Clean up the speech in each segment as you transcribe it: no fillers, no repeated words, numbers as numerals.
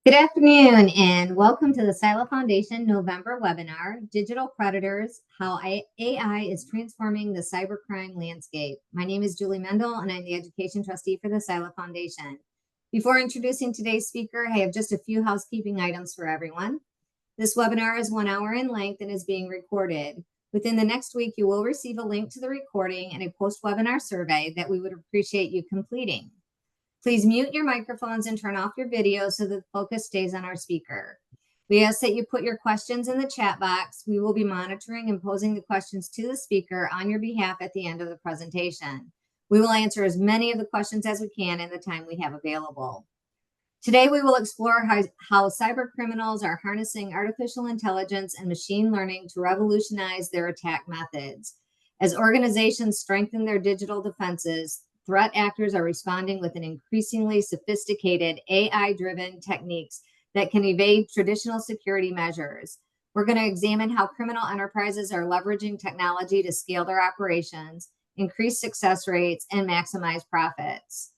Good afternoon and welcome to the SILA Foundation November webinar, Digital Predators, How AI is Transforming the Cybercrime Landscape. My name is Julie Mendel and I'm the Education Trustee for the SILA Foundation. Before introducing today's speaker, I have just a few housekeeping items for everyone. This webinar is 1 hour in length and is being recorded. Within the next week, you will receive a link to the recording and a post-webinar survey that we would appreciate you completing. Please mute your microphones and turn off your video so that the focus stays on our speaker. We ask that you put your questions in the chat box. We will be monitoring and posing the questions to the speaker on your behalf at the end of the presentation. We will answer as many of the questions as we can in the time we have available. Today, we will explore how cybercriminals are harnessing artificial intelligence and machine learning to revolutionize their attack methods. As organizations strengthen their digital defenses, threat actors are responding with an increasingly sophisticated AI-driven techniques that can evade traditional security measures. We're going to examine how criminal enterprises are leveraging technology to scale their operations, increase success rates, and maximize profits.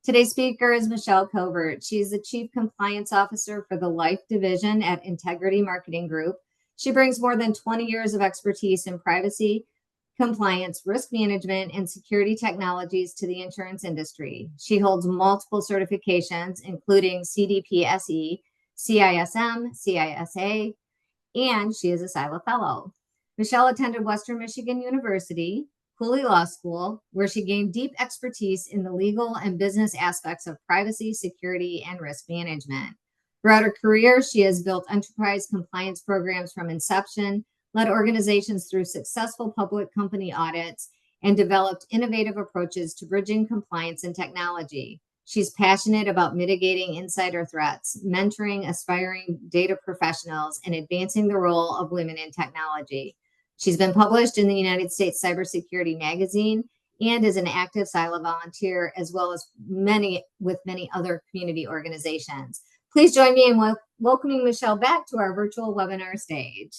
Today's speaker is Michelle Covert. She is the Chief Compliance Officer for the Life Division at Integrity Marketing Group. She brings more than 20 years of expertise in privacy, compliance, risk management, and security technologies to the insurance industry. She holds multiple certifications, including CDPSE, CISM, CISA, and she is a SILA Fellow. Michelle attended Western Michigan University, Cooley Law School, where she gained deep expertise in the legal and business aspects of privacy, security, and risk management. Throughout her career, she has built enterprise compliance programs from inception, led organizations through successful public company audits, and developed innovative approaches to bridging compliance and technology. She's passionate about mitigating insider threats, mentoring aspiring data professionals, and advancing the role of women in technology. She's been published in the United States Cybersecurity Magazine and is an active SILA volunteer, as well as many other community organizations. Please join me in welcoming Michelle back to our virtual webinar stage.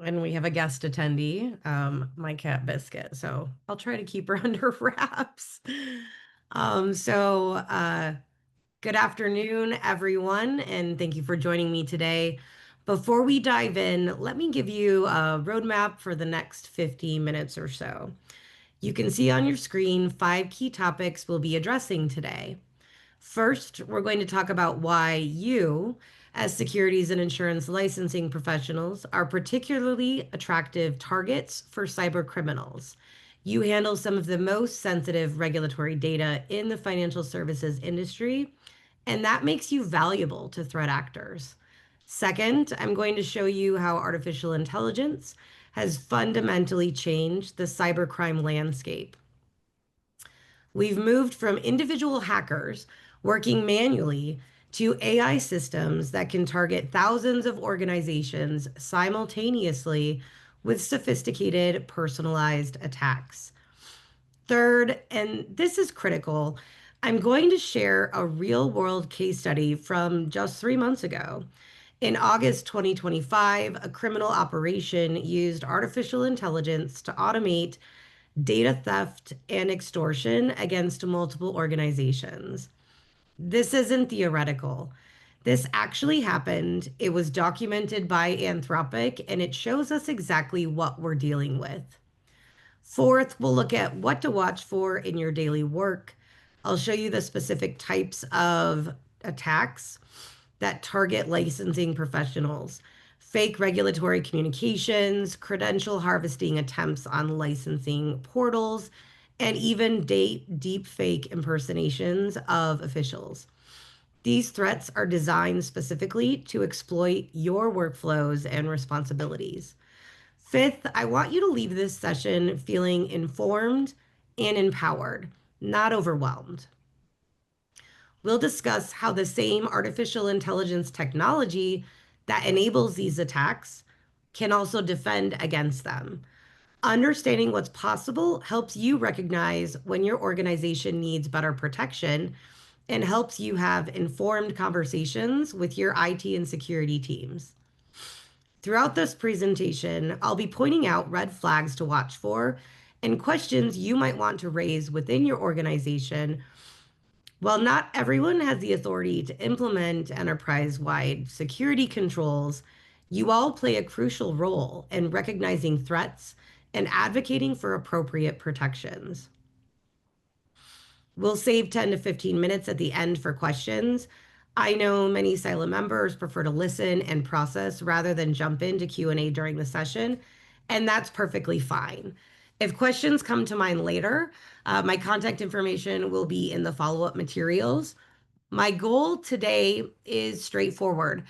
And we have a guest attendee, my cat Biscuit. So I'll try to keep her under wraps. Good afternoon, everyone, and thank you for joining me today. Before we dive in, let me give you a roadmap for the next 15 minutes or so. You can see on your screen 5 key topics we'll be addressing today. First, we're going to talk about why you, as securities and insurance licensing professionals, are particularly attractive targets for cyber criminals. You handle some of the most sensitive regulatory data in the financial services industry, and that makes you valuable to threat actors. Second, I'm going to show you how artificial intelligence has fundamentally changed the cybercrime landscape. We've moved from individual hackers working manually to AI systems that can target thousands of organizations simultaneously with sophisticated personalized attacks. Third, and this is critical, I'm going to share a real-world case study from just 3 months ago. In August 2025, a criminal operation used artificial intelligence to automate data theft and extortion against multiple organizations. This isn't theoretical. This actually happened. It was documented by Anthropic, and it shows us exactly what we're dealing with. Fourth, we'll look at what to watch for in your daily work. I'll show you the specific types of attacks that target licensing professionals, fake regulatory communications, credential harvesting attempts on licensing portals, and even deep fake impersonations of officials. These threats are designed specifically to exploit your workflows and responsibilities. Fifth, I want you to leave this session feeling informed and empowered, not overwhelmed. We'll discuss how the same artificial intelligence technology that enables these attacks can also defend against them. Understanding what's possible helps you recognize when your organization needs better protection and helps you have informed conversations with your IT and security teams. Throughout this presentation, I'll be pointing out red flags to watch for and questions you might want to raise within your organization While not everyone has the authority to implement enterprise-wide security controls, you all play a crucial role in recognizing threats and advocating for appropriate protections. We'll save 10 to 15 minutes at the end for questions. I know many SILA members prefer to listen and process rather than jump into Q&A during the session, and that's perfectly fine. If questions come to mind later, my contact information will be in the follow-up materials. My goal today is straightforward.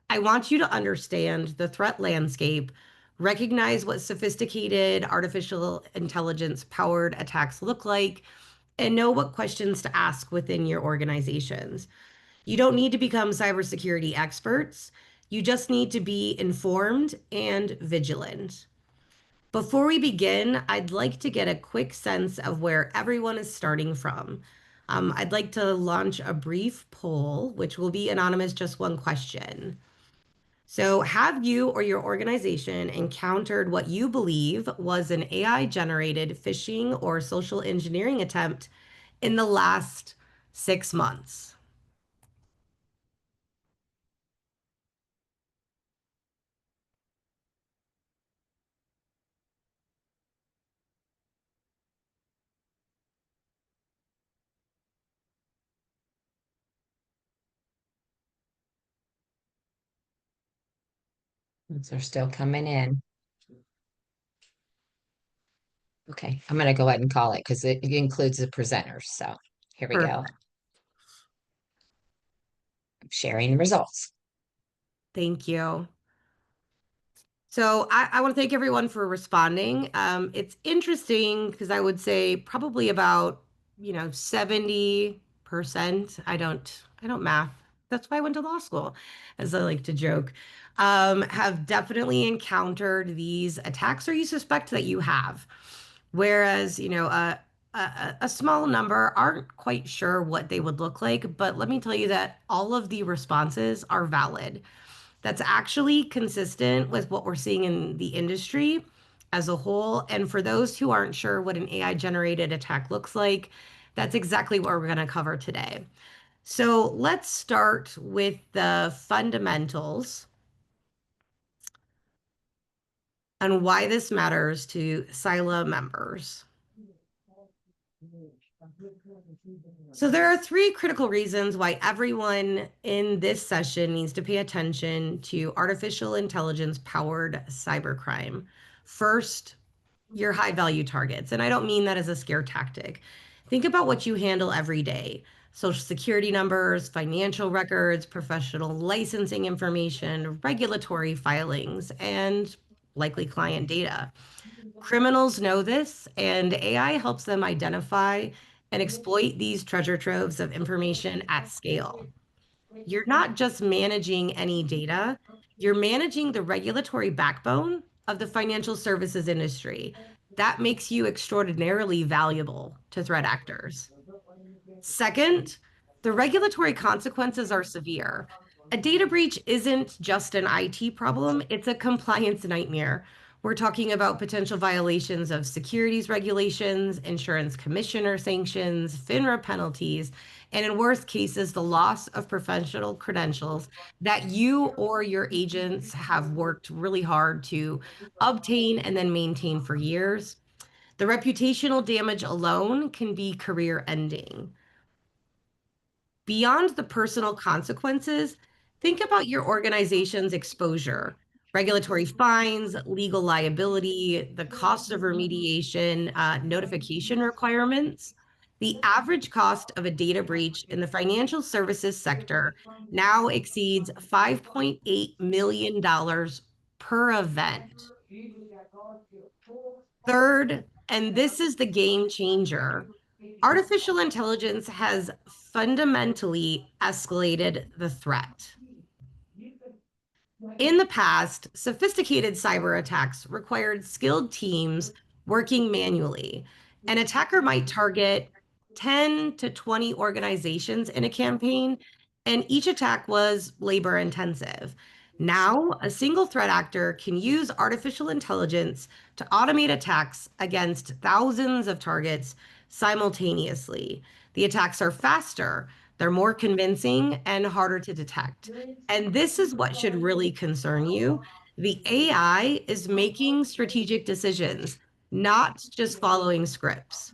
I want you to understand the threat landscape, recognize what sophisticated artificial intelligence powered attacks look like, and know what questions to ask within your organizations. You don't need to become cybersecurity experts. You just need to be informed and vigilant. Before we begin, I'd like to get a quick sense of where everyone is starting from. I'd like to launch a brief poll, which will be anonymous, just one question. So, have you or your organization encountered what you believe was an AI generated phishing or social engineering attempt in the last 6 months? They're still coming in. Okay, I'm going to go ahead and call it because it includes the presenters. So here we go. Perfect. I'm sharing the results. Thank you. So I want to thank everyone for responding. It's interesting because I would say probably about, 70%. I don't math. That's why I went to law school, as I like to joke. Have definitely encountered these attacks, or you suspect that you have. Whereas, a small number aren't quite sure what they would look like. But let me tell you that all of the responses are valid. That's actually consistent with what we're seeing in the industry as a whole. And for those who aren't sure what an AI generated attack looks like, that's exactly what we're going to cover today. So let's start with the fundamentals and why this matters to SILA members. So there are three critical reasons why everyone in this session needs to pay attention to artificial intelligence powered cybercrime. First, your high value targets. And I don't mean that as a scare tactic. Think about what you handle every day: social security numbers, financial records, professional licensing information, regulatory filings, and likely client data. Criminals know this, and AI helps them identify and exploit these treasure troves of information at scale. You're not just managing any data, you're managing the regulatory backbone of the financial services industry. That makes you extraordinarily valuable to threat actors. Second, the regulatory consequences are severe. A data breach isn't just an IT problem, it's a compliance nightmare. We're talking about potential violations of securities regulations, insurance commissioner sanctions, FINRA penalties, and in worst cases, the loss of professional credentials that you or your agents have worked really hard to obtain and then maintain for years. The reputational damage alone can be career ending. Beyond the personal consequences, think about your organization's exposure: regulatory fines, legal liability, the cost of remediation, notification requirements. The average cost of a data breach in the financial services sector now exceeds $5.8 million per event. Third, and this is the game changer, artificial intelligence has fundamentally escalated the threat. In the past, sophisticated cyber attacks required skilled teams working manually. An attacker might target 10 to 20 organizations in a campaign, and each attack was labor intensive. Now, a single threat actor can use artificial intelligence to automate attacks against thousands of targets simultaneously. The attacks are faster, they're more convincing, and harder to detect. And this is what should really concern you. The AI is making strategic decisions, not just following scripts.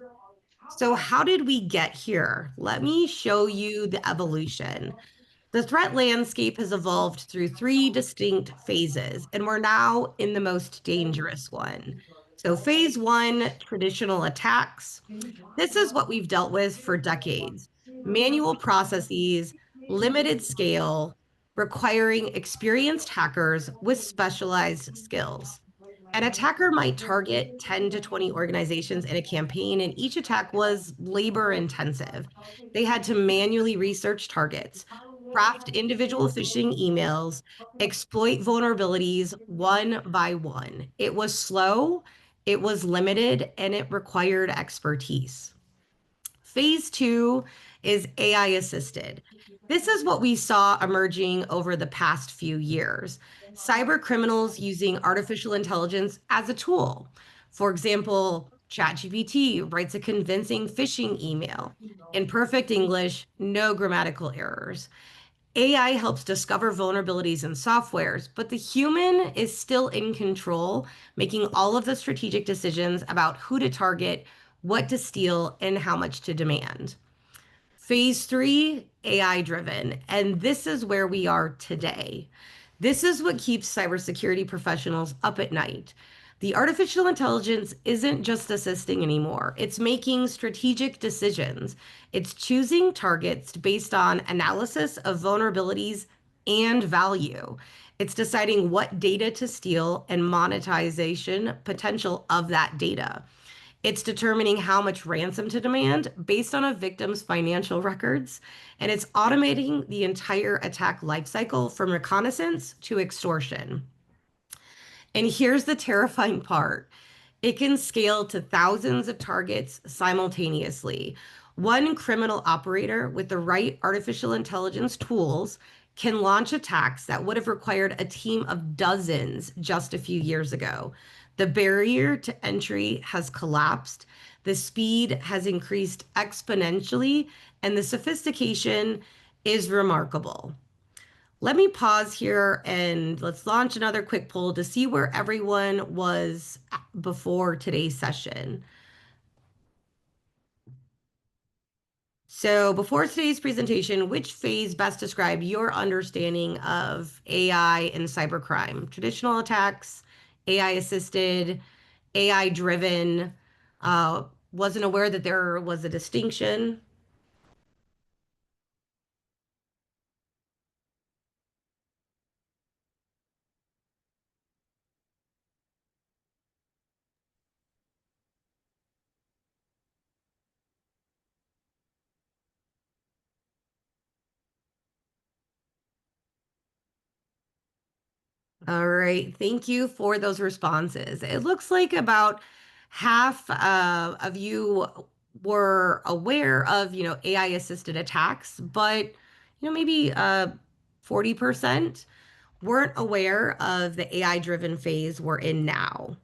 So, how did we get here? Let me show you the evolution. The threat landscape has evolved through three distinct phases, and we're now in the most dangerous one. So, phase one, traditional attacks. This is what we've dealt with for decades: manual processes, limited scale, requiring experienced hackers with specialized skills. An attacker might target 10 to 20 organizations in a campaign, and each attack was labor intensive. They had to manually research targets, craft individual phishing emails, exploit vulnerabilities one by one. It was slow, it was limited, and it required expertise. Phase two is AI assisted. This is what we saw emerging over the past few years. Cyber criminals using artificial intelligence as a tool. For example, ChatGPT writes a convincing phishing email in perfect English, no grammatical errors. AI helps discover vulnerabilities in softwares, but the human is still in control, making all of the strategic decisions about who to target, what to steal, and how much to demand. Phase three, AI driven. And this is where we are today. This is what keeps cybersecurity professionals up at night. The artificial intelligence isn't just assisting anymore, it's making strategic decisions. It's choosing targets based on analysis of vulnerabilities and value. It's deciding what data to steal and monetization potential of that data. It's determining how much ransom to demand based on a victim's financial records, and it's automating the entire attack lifecycle from reconnaissance to extortion. And here's the terrifying part: it can scale to thousands of targets simultaneously. One criminal operator with the right artificial intelligence tools can launch attacks that would have required a team of dozens just a few years ago. The barrier to entry has collapsed, the speed has increased exponentially, and the sophistication is remarkable. Let me pause here and let's launch another quick poll to see where everyone was before today's session. So before today's presentation, which phase best described your understanding of AI and cybercrime? Traditional attacks, AI assisted, AI driven, wasn't aware that there was a distinction. All right, thank you for those responses. It looks like about half of you were aware of, AI assisted attacks, but, maybe 40% weren't aware of the AI driven phase we're in now.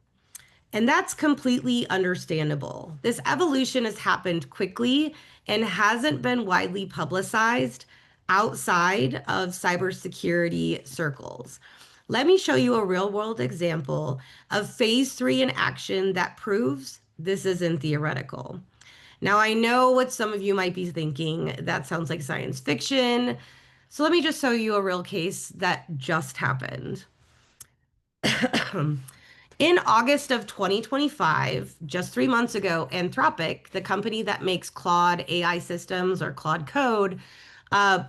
And that's completely understandable. This evolution has happened quickly and hasn't been widely publicized outside of cybersecurity circles. Let me show you a real world example of phase three in action that proves this isn't theoretical. Now, I know what some of you might be thinking. That sounds like science fiction. So let me just show you a real case that just happened. In August of 2025, just 3 months ago, Anthropic, the company that makes Claude AI systems or Claude Code,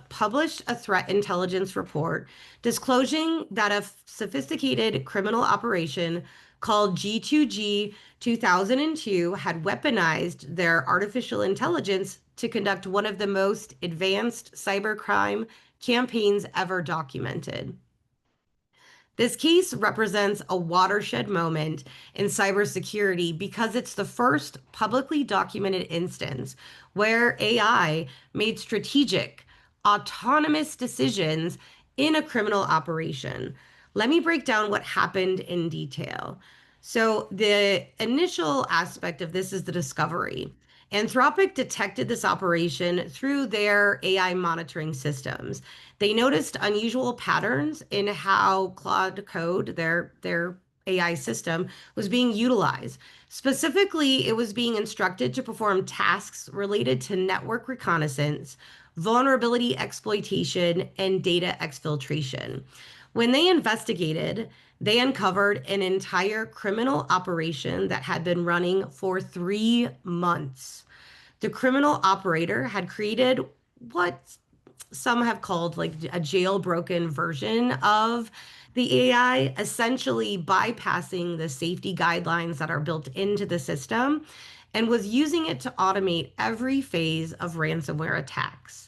published a threat intelligence report disclosing that a sophisticated criminal operation called G2G 2002 had weaponized their artificial intelligence to conduct one of the most advanced cybercrime campaigns ever documented. This case represents a watershed moment in cybersecurity because it's the first publicly documented instance where AI made strategic, autonomous decisions in a criminal operation. Let me break down what happened in detail. So, the initial aspect of this is the discovery. Anthropic detected this operation through their AI monitoring systems. They noticed unusual patterns in how Claude Code, their AI system, was being utilized. Specifically, it was being instructed to perform tasks related to network reconnaissance, vulnerability exploitation, and data exfiltration. When they investigated, they uncovered an entire criminal operation that had been running for 3 months. The criminal operator had created what some have called like a jailbroken version of the AI, essentially bypassing the safety guidelines that are built into the system and was using it to automate every phase of ransomware attacks.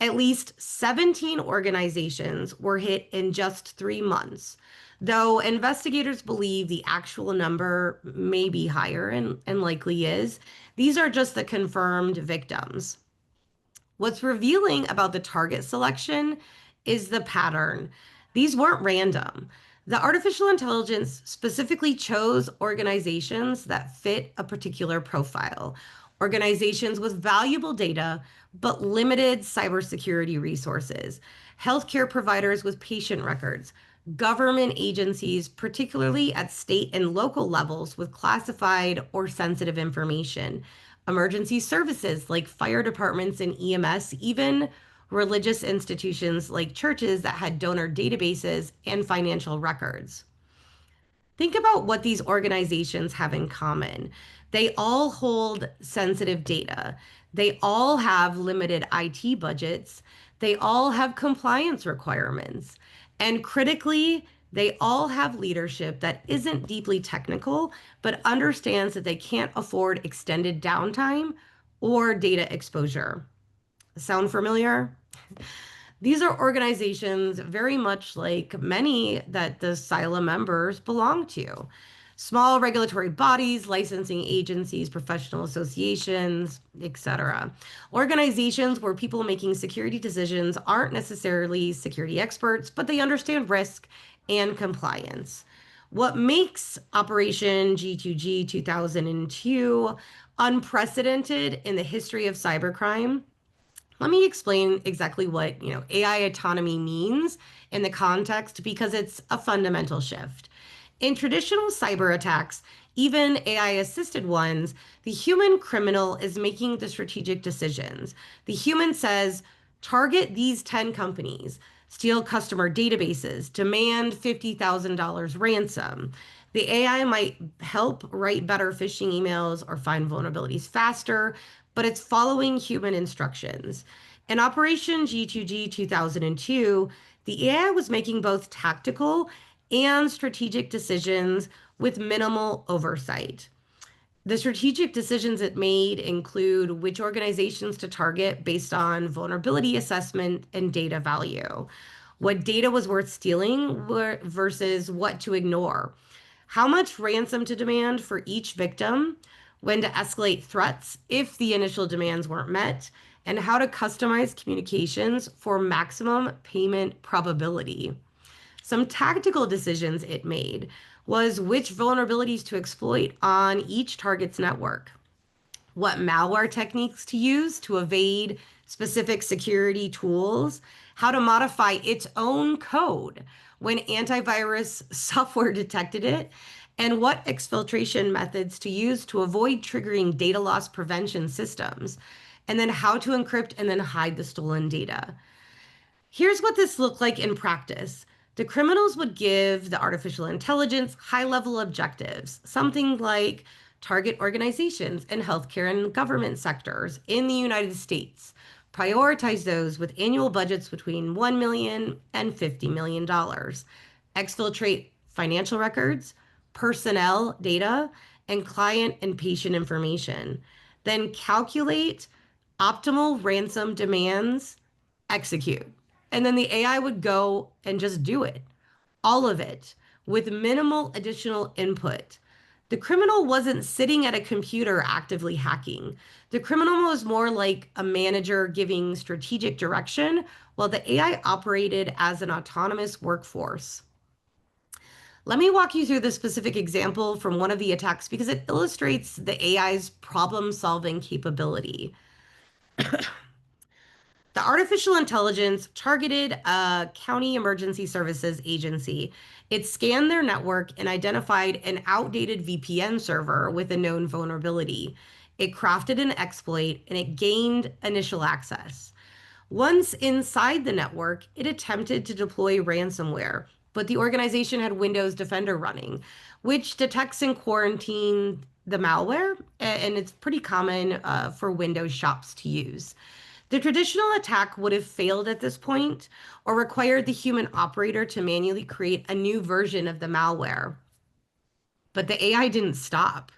At least 17 organizations were hit in just 3 months, though investigators believe the actual number may be higher and likely is. These are just the confirmed victims. What's revealing about the target selection is the pattern. These weren't random. The artificial intelligence specifically chose organizations that fit a particular profile, organizations with valuable data but limited cybersecurity resources, healthcare providers with patient records, government agencies, particularly at state and local levels, with classified or sensitive information, emergency services like fire departments and EMS, even religious institutions like churches that had donor databases and financial records. Think about what these organizations have in common. They all hold sensitive data. They all have limited IT budgets. They all have compliance requirements. And critically, they all have leadership that isn't deeply technical, but understands that they can't afford extended downtime or data exposure. Sound familiar? These are organizations very much like many that the SILA members belong to. Small regulatory bodies, licensing agencies, professional associations, etc. Organizations where people making security decisions aren't necessarily security experts, but they understand risk and compliance. What makes Operation G2G 2002 unprecedented in the history of cybercrime? Let me explain exactly what, AI autonomy means in the context because it's a fundamental shift. In traditional cyber attacks, even AI assisted ones, the human criminal is making the strategic decisions. The human says, target these 10 companies, steal customer databases, demand $50,000 ransom. The AI might help write better phishing emails or find vulnerabilities faster, but it's following human instructions. In Operation G2G 2002, the AI was making both tactical and strategic decisions with minimal oversight. The strategic decisions it made include which organizations to target based on vulnerability assessment and data value, what data was worth stealing versus what to ignore, how much ransom to demand for each victim, when to escalate threats if the initial demands weren't met, and how to customize communications for maximum payment probability. Some tactical decisions it made was which vulnerabilities to exploit on each target's network, what malware techniques to use to evade specific security tools, how to modify its own code when antivirus software detected it, and what exfiltration methods to use to avoid triggering data loss prevention systems, and then how to encrypt and then hide the stolen data. Here's what this looked like in practice. The criminals would give the artificial intelligence high-level objectives, something like target organizations in healthcare and government sectors in the United States. Prioritize those with annual budgets between $1 million and $50 million. Exfiltrate financial records, personnel data, and client and patient information. Then calculate optimal ransom demands, execute. And then the AI would go and just do it, all of it, with minimal additional input. The criminal wasn't sitting at a computer actively hacking. The criminal was more like a manager giving strategic direction while the AI operated as an autonomous workforce. Let me walk you through the specific example from one of the attacks because it illustrates the AI's problem-solving capability. The artificial intelligence targeted a county emergency services agency. It scanned their network and identified an outdated VPN server with a known vulnerability. It crafted an exploit and it gained initial access. Once inside the network, it attempted to deploy ransomware, but the organization had Windows Defender running, which detects and quarantines the malware, and it's pretty common for Windows shops to use. The traditional attack would have failed at this point or required the human operator to manually create a new version of the malware. But the AI didn't stop.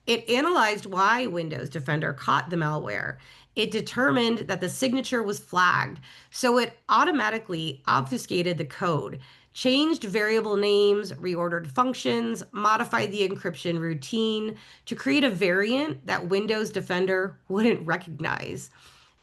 It analyzed why Windows Defender caught the malware. It determined that the signature was flagged, so it automatically obfuscated the code, changed variable names, reordered functions, modified the encryption routine to create a variant that Windows Defender wouldn't recognize.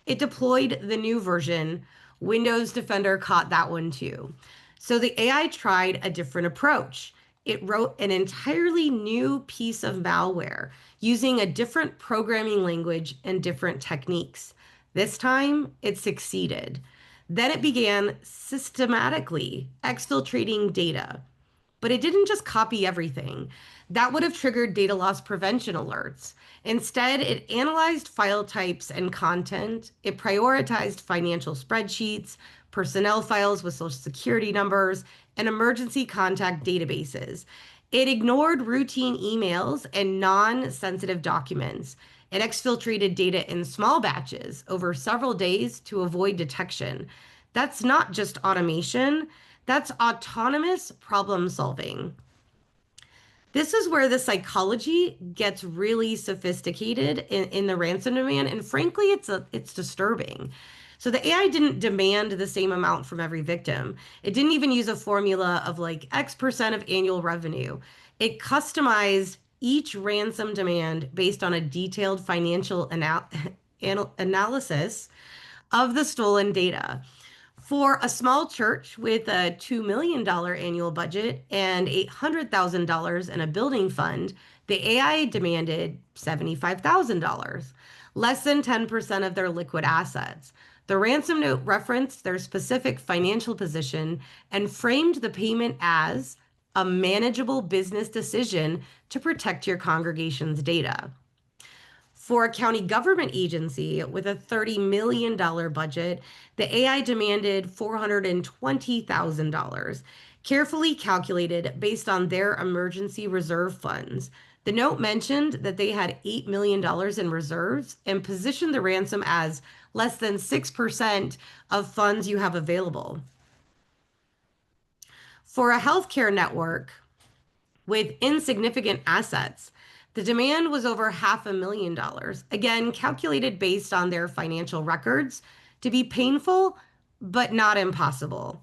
It deployed the new version. Windows Defender caught that one too. So the AI tried a different approach. It wrote an entirely new piece of malware using a different programming language and different techniques. This time, it succeeded. Then it began systematically exfiltrating data. But it didn't just copy everything. That would have triggered data loss prevention alerts. Instead, it analyzed file types and content. It prioritized financial spreadsheets, personnel files with social security numbers, and emergency contact databases. It ignored routine emails and non-sensitive documents. It exfiltrated data in small batches over several days to avoid detection. That's not just automation, that's autonomous problem solving. This is where the psychology gets really sophisticated in the ransom demand, and frankly, it's disturbing. So the AI didn't demand the same amount from every victim. It didn't even use a formula of like X% of annual revenue. It customized each ransom demand based on a detailed financial analysis of the stolen data. For a small church with a $2 million annual budget and $800,000 in a building fund, the AI demanded $75,000, less than 10% of their liquid assets. The ransom note referenced their specific financial position and framed the payment as a manageable business decision to protect your congregation's data. For a county government agency with a $30 million budget, the AI demanded $420,000, carefully calculated based on their emergency reserve funds. The note mentioned that they had $8 million in reserves and positioned the ransom as less than 6% of funds you have available. For a healthcare network with insignificant assets, the demand was over $500,000, again, calculated based on their financial records to be painful, but not impossible.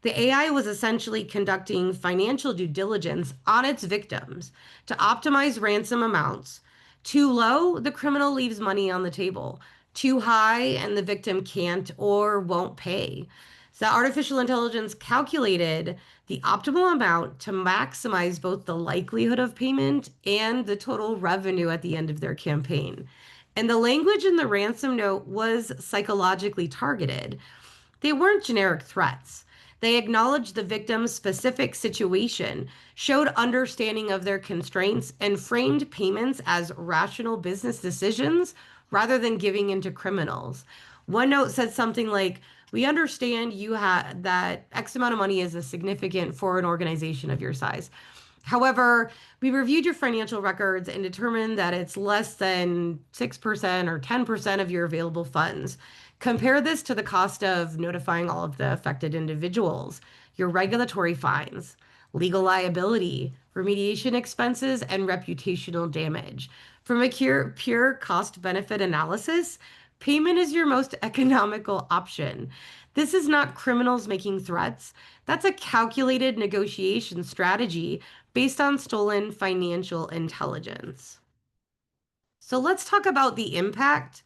The AI was essentially conducting financial due diligence on its victims to optimize ransom amounts. Too low, the criminal leaves money on the table. Too high, and the victim can't or won't pay. So artificial intelligence calculated the optimal amount to maximize both the likelihood of payment and the total revenue at the end of their campaign. And the language in the ransom note was psychologically targeted. They weren't generic threats. They acknowledged the victim's specific situation, showed understanding of their constraints, and framed payments as rational business decisions rather than giving in to criminals. One note said something like, "We understand you have that X amount of money is a significant for an organization of your size. However, we reviewed your financial records and determined that it's less than 6% or 10% of your available funds. Compare this to the cost of notifying all of the affected individuals, your regulatory fines, legal liability, remediation expenses, and reputational damage. From a pure cost benefit analysis, payment is your most economical option. This is not criminals making threats. That's a calculated negotiation strategy based on stolen financial intelligence." So let's talk about the impact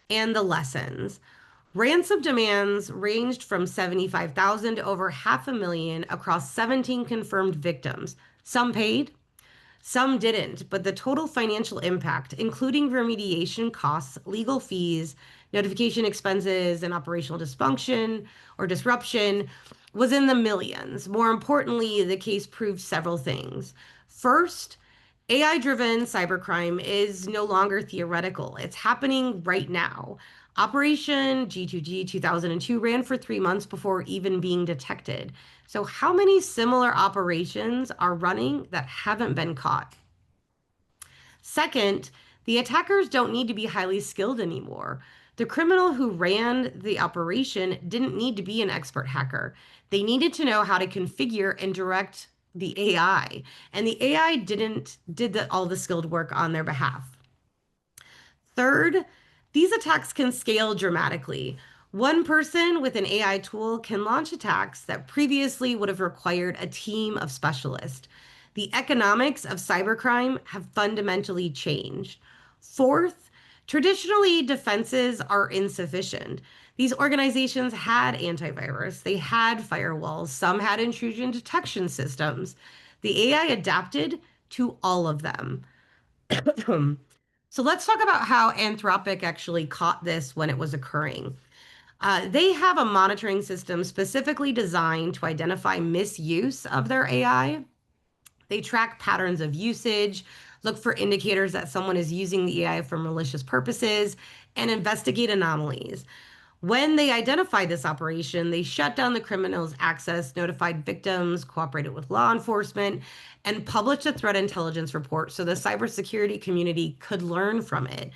and the lessons. Ransom demands ranged from 75,000 to over 500,000 across 17 confirmed victims. Some paid, some didn't, but the total financial impact, including remediation costs, legal fees, notification expenses, and operational dysfunction or disruption, was in the millions. More importantly, the case proved several things. First, AI-driven cybercrime is no longer theoretical. It's happening right now. Operation G2G 2002 ran for 3 months before even being detected. So how many similar operations are running that haven't been caught? Second, the attackers don't need to be highly skilled anymore. The criminal who ran the operation didn't need to be an expert hacker. They needed to know how to configure and direct the AI, and the AI did all the skilled work on their behalf. Third, these attacks can scale dramatically. One person with an AI tool can launch attacks that previously would have required a team of specialists. The economics of cybercrime have fundamentally changed. Fourth, traditionally defenses are insufficient. These organizations had antivirus, they had firewalls, some had intrusion detection systems. The AI adapted to all of them. So let's talk about how Anthropic actually caught this when it was occurring. They have a monitoring system specifically designed to identify misuse of their AI. They track patterns of usage, look for indicators that someone is using the AI for malicious purposes, and investigate anomalies. When they identified this operation, they shut down the criminals' access, notified victims, cooperated with law enforcement, and published a threat intelligence report so the cybersecurity community could learn from it.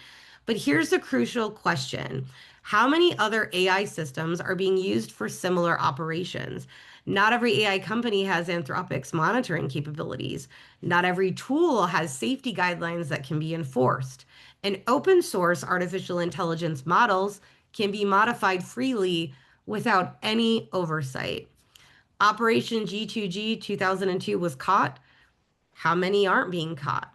But here's the crucial question. How many other AI systems are being used for similar operations? Not every AI company has Anthropic's monitoring capabilities. Not every tool has safety guidelines that can be enforced. And open source artificial intelligence models can be modified freely without any oversight. Operation G2G 2002 was caught. How many aren't being caught?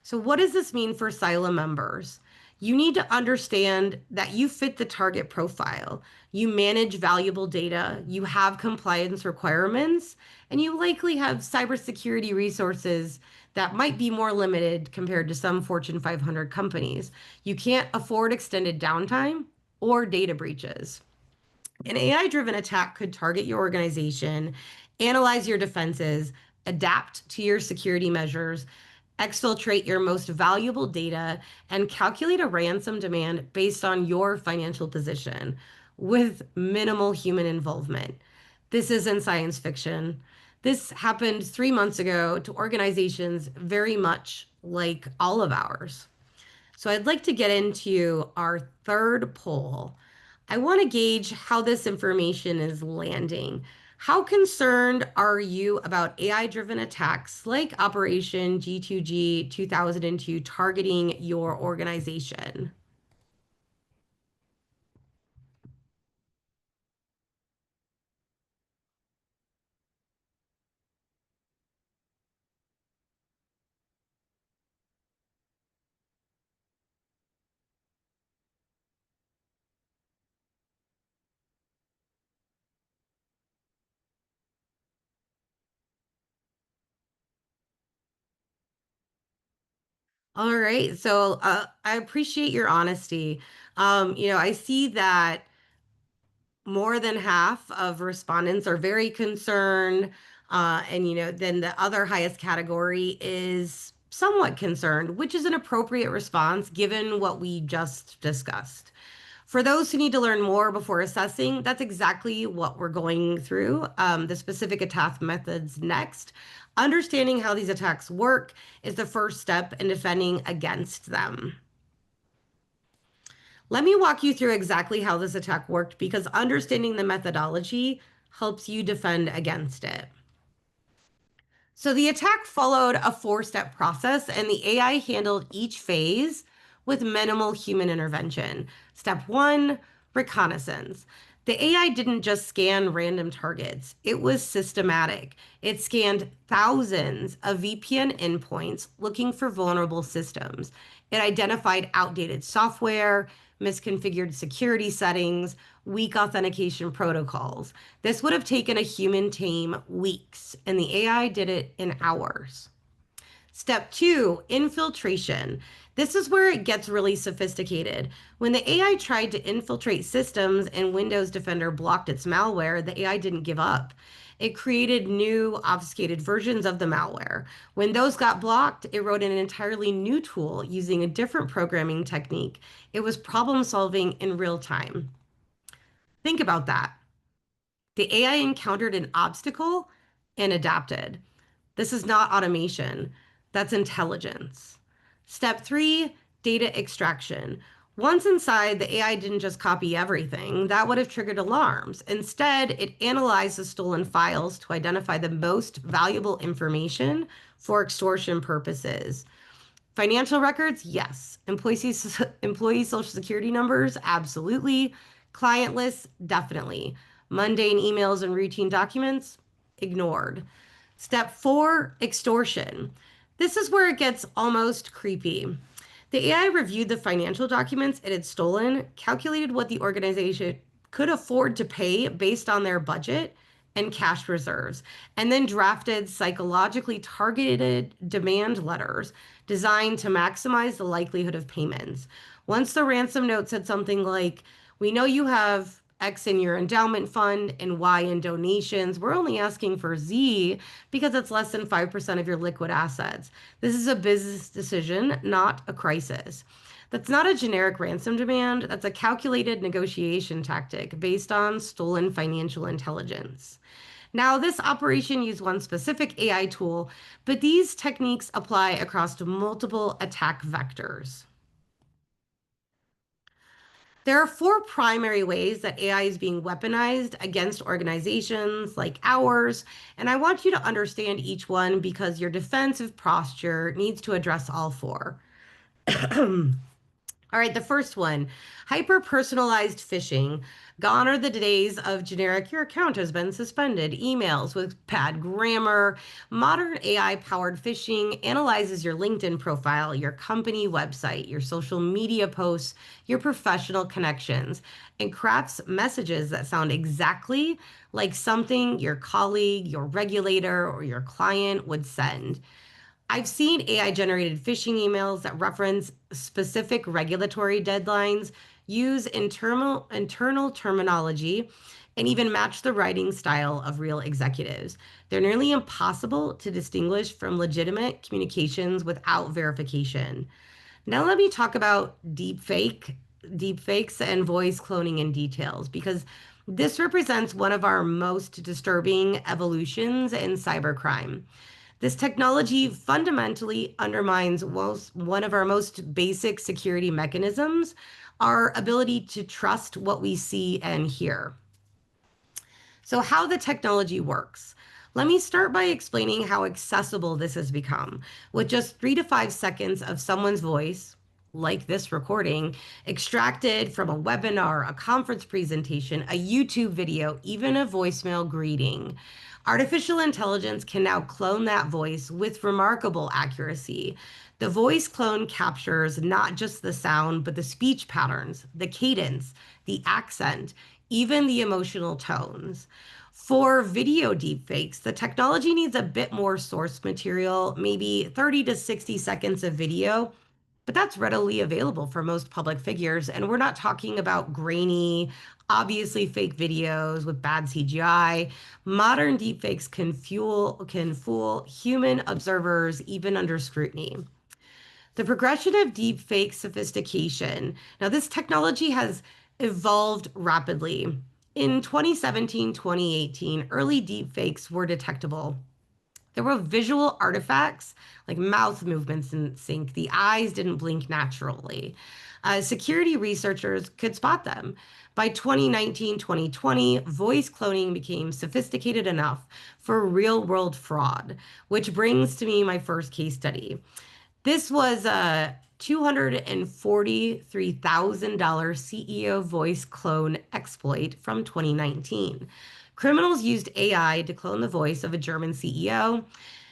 So what does this mean for SILA members? You need to understand that you fit the target profile. You manage valuable data, you have compliance requirements, and you likely have cybersecurity resources that might be more limited compared to some Fortune 500 companies. You can't afford extended downtime or data breaches. An AI-driven attack could target your organization, analyze your defenses, adapt to your security measures, exfiltrate your most valuable data, and calculate a ransom demand based on your financial position with minimal human involvement. This isn't science fiction. This happened 3 months ago to organizations very much like all of ours. So I'd like to get into our third poll. I want to gauge how this information is landing. How concerned are you about AI-driven attacks like Operation G2G 2002 targeting your organization? All right. So I appreciate your honesty. I see that more than half of respondents are very concerned. Then the other highest category is somewhat concerned, which is an appropriate response given what we just discussed. For those who need to learn more before assessing, that's exactly what we're going through. The specific attack methods next. Understanding how these attacks work is the first step in defending against them. Let me walk you through exactly how this attack worked because understanding the methodology helps you defend against it. So the attack followed a 4-step process, and the AI handled each phase with minimal human intervention. Step 1, reconnaissance. The AI didn't just scan random targets. It was systematic. It scanned thousands of VPN endpoints looking for vulnerable systems. It identified outdated software, misconfigured security settings, weak authentication protocols. This would have taken a human team weeks, and the AI did it in hours. Step 2, infiltration. This is where it gets really sophisticated. When the AI tried to infiltrate systems and Windows Defender blocked its malware, the AI didn't give up. It created new obfuscated versions of the malware. When those got blocked, it wrote an entirely new tool using a different programming technique. It was problem solving in real time. Think about that. The AI encountered an obstacle and adapted. This is not automation, that's intelligence. Step 3, data extraction. Once inside, the AI didn't just copy everything. That would have triggered alarms. Instead, it analyzed the stolen files to identify the most valuable information for extortion purposes. Financial records, yes. Employee social security numbers, absolutely. Client lists, definitely. Mundane emails and routine documents, ignored. Step 4, extortion. This is where it gets almost creepy. The AI reviewed the financial documents it had stolen, calculated what the organization could afford to pay based on their budget and cash reserves, and then drafted psychologically targeted demand letters designed to maximize the likelihood of payments. Once the ransom note said something like, "We know you have X in your endowment fund and Y in donations. We're only asking for Z because it's less than 5% of your liquid assets. This is a business decision, not a crisis." That's not a generic ransom demand. That's a calculated negotiation tactic based on stolen financial intelligence. Now, this operation used one specific AI tool, but these techniques apply across multiple attack vectors. There are 4 primary ways that AI is being weaponized against organizations like ours, and I want you to understand each one because your defensive posture needs to address all 4. All right, the first one, hyper-personalized phishing. Gone are the days of generic, your account has been suspended, emails with bad grammar. Modern AI-powered phishing analyzes your LinkedIn profile, your company website, your social media posts, your professional connections, and crafts messages that sound exactly like something your colleague, your regulator, or your client would send. I've seen AI generated phishing emails that reference specific regulatory deadlines, use internal terminology, and even match the writing style of real executives. They're nearly impossible to distinguish from legitimate communications without verification. Now let me talk about deepfakes and voice cloning in details because this represents one of our most disturbing evolutions in cybercrime. This technology fundamentally undermines one of our most basic security mechanisms, our ability to trust what we see and hear. So, how the technology works. Let me start by explaining how accessible this has become. With just 3 to 5 seconds of someone's voice, like this recording, extracted from a webinar, a conference presentation, a YouTube video, even a voicemail greeting. Artificial intelligence can now clone that voice with remarkable accuracy. The voice clone captures not just the sound, but the speech patterns, the cadence, the accent, even the emotional tones. For video deepfakes, the technology needs a bit more source material, maybe 30 to 60 seconds of video, but that's readily available for most public figures. And we're not talking about grainy, obviously fake videos with bad CGI. Modern deepfakes can fool human observers even under scrutiny. The progression of deepfake sophistication. Now, this technology has evolved rapidly. In 2017, 2018, early deepfakes were detectable. There were visual artifacts like mouth movements in sync. The eyes didn't blink naturally. Security researchers could spot them. By 2019, 2020, voice cloning became sophisticated enough for real world fraud, which brings to me my first case study. This was a $243,000 CEO voice clone exploit from 2019. Criminals used AI to clone the voice of a German CEO.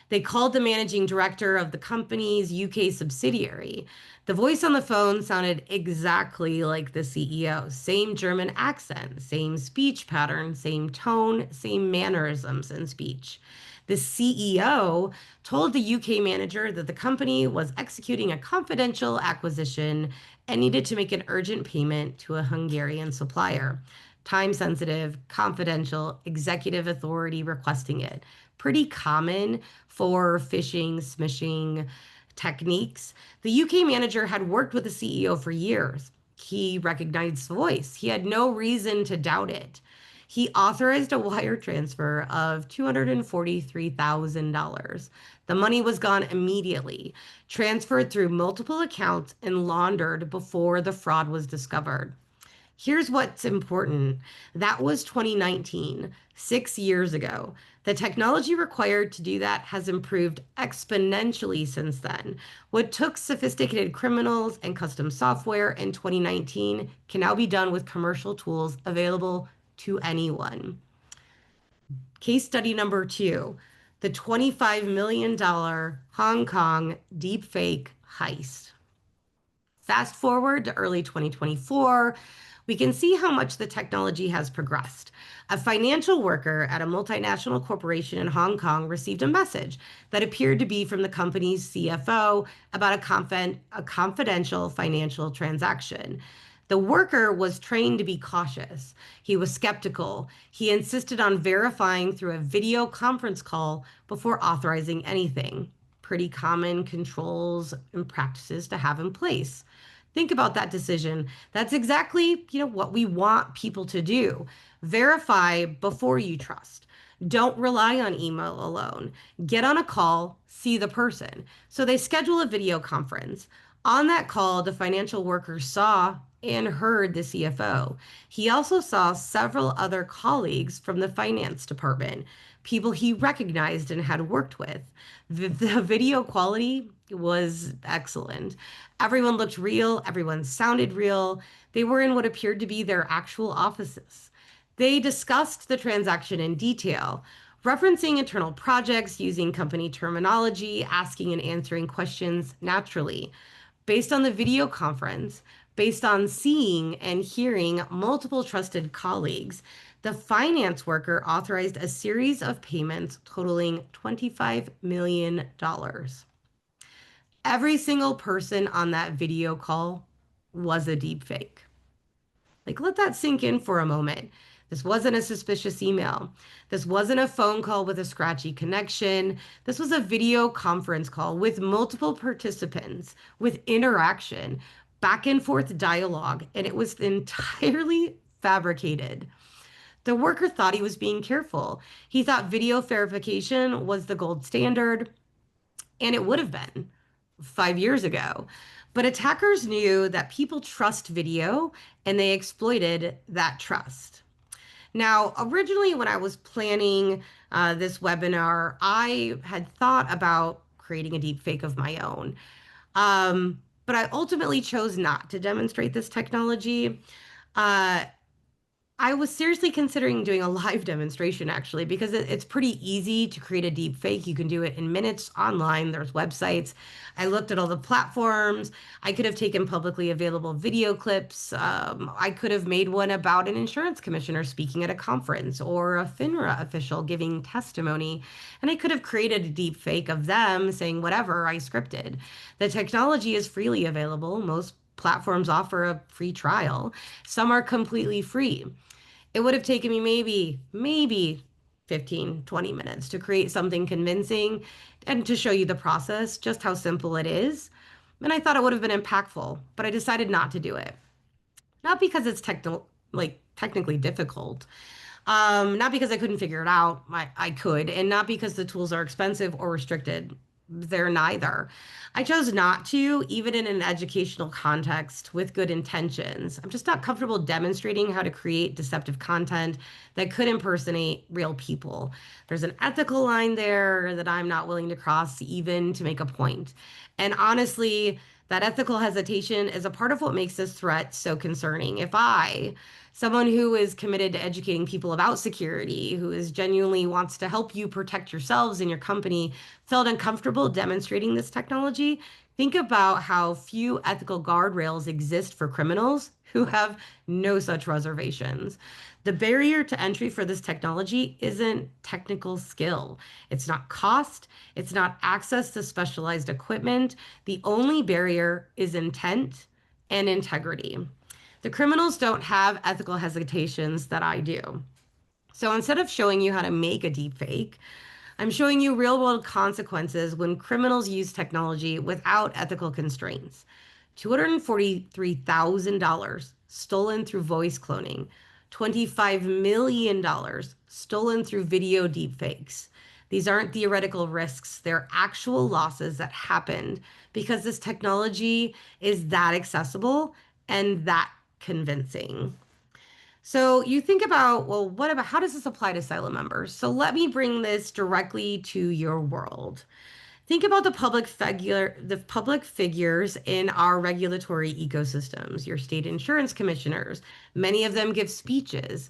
They called the managing director of the company's UK subsidiary. The voice on the phone sounded exactly like the CEO. Same German accent, same speech pattern, same tone, same mannerisms in speech. The CEO told the UK manager that the company was executing a confidential acquisition and needed to make an urgent payment to a Hungarian supplier. Time sensitive, confidential, executive authority requesting it. Pretty common for phishing, smishing techniques. The UK manager had worked with the CEO for years. He recognized the voice. He had no reason to doubt it. He authorized a wire transfer of $243,000. The money was gone immediately, transferred through multiple accounts, and laundered before the fraud was discovered. Here's what's important. That was 2019, 6 years ago. The technology required to do that has improved exponentially since then. What took sophisticated criminals and custom software in 2019 can now be done with commercial tools available to anyone. Case study number 2, the $25 million Hong Kong deepfake heist. Fast forward to early 2024, we can see how much the technology has progressed. A financial worker at a multinational corporation in Hong Kong received a message that appeared to be from the company's CFO about a confidential financial transaction. The worker was trained to be cautious. He was skeptical. He insisted on verifying through a video conference call before authorizing anything. Pretty common controls and practices to have in place. Think about that decision. That's exactly, what we want people to do. Verify before you trust. Don't rely on email alone. Get on a call, see the person. So they schedule a video conference. On that call, the financial worker saw and heard the CFO. He also saw several other colleagues from the finance department, people he recognized and had worked with. The video quality was excellent. Everyone looked real, everyone sounded real. They were in what appeared to be their actual offices. They discussed the transaction in detail, referencing internal projects, using company terminology, asking and answering questions naturally. Based on the video conference, based on seeing and hearing multiple trusted colleagues, the finance worker authorized a series of payments totaling $25 million. Every single person on that video call was a deepfake. Let that sink in for a moment. This wasn't a suspicious email. This wasn't a phone call with a scratchy connection. This was a video conference call with multiple participants, with interaction, back and forth dialogue, and it was entirely fabricated. The worker thought he was being careful. He thought video verification was the gold standard, and it would have been 5 years ago. But attackers knew that people trust video, and they exploited that trust. Now, originally, when I was planning this webinar, I had thought about creating a deepfake of my own. But I ultimately chose not to demonstrate this technology. I was seriously considering doing a live demonstration actually, because it's pretty easy to create a deep fake. You can do it in minutes online. There's websites. I looked at all the platforms. I could have taken publicly available video clips. I could have made one about an insurance commissioner speaking at a conference or a FINRA official giving testimony. And I could have created a deep fake of them saying whatever I scripted. The technology is freely available. Most platforms offer a free trial. Some are completely free. It would have taken me maybe 15, 20 minutes to create something convincing and to show you the process, just how simple it is. And I thought it would have been impactful, but I decided not to do it. Not because it's technically difficult, not because I couldn't figure it out. I could, and not because the tools are expensive or restricted. They're neither. I chose not to, even in an educational context with good intentions. I'm just not comfortable demonstrating how to create deceptive content that could impersonate real people. There's an ethical line there that I'm not willing to cross even to make a point. And honestly, That ethical hesitation is a part of what makes this threat so concerning. If I, someone who is committed to educating people about security, who is genuinely wants to help you protect yourselves and your company, felt uncomfortable demonstrating this technology, think about how few ethical guardrails exist for criminals who have no such reservations. The barrier to entry for this technology isn't technical skill. It's not cost. It's not access to specialized equipment. The only barrier is intent and integrity. The criminals don't have ethical hesitations that I do. So instead of showing you how to make a deepfake, I'm showing you real world consequences when criminals use technology without ethical constraints. $243,000 stolen through voice cloning, $25 million stolen through video deepfakes. These aren't theoretical risks, they're actual losses that happened because this technology is that accessible and that convincing. So you think about, well, what about how does this apply to SILA members? So let me bring this directly to your world. Think about the public figures in our regulatory ecosystems, your state insurance commissioners. Many of them give speeches,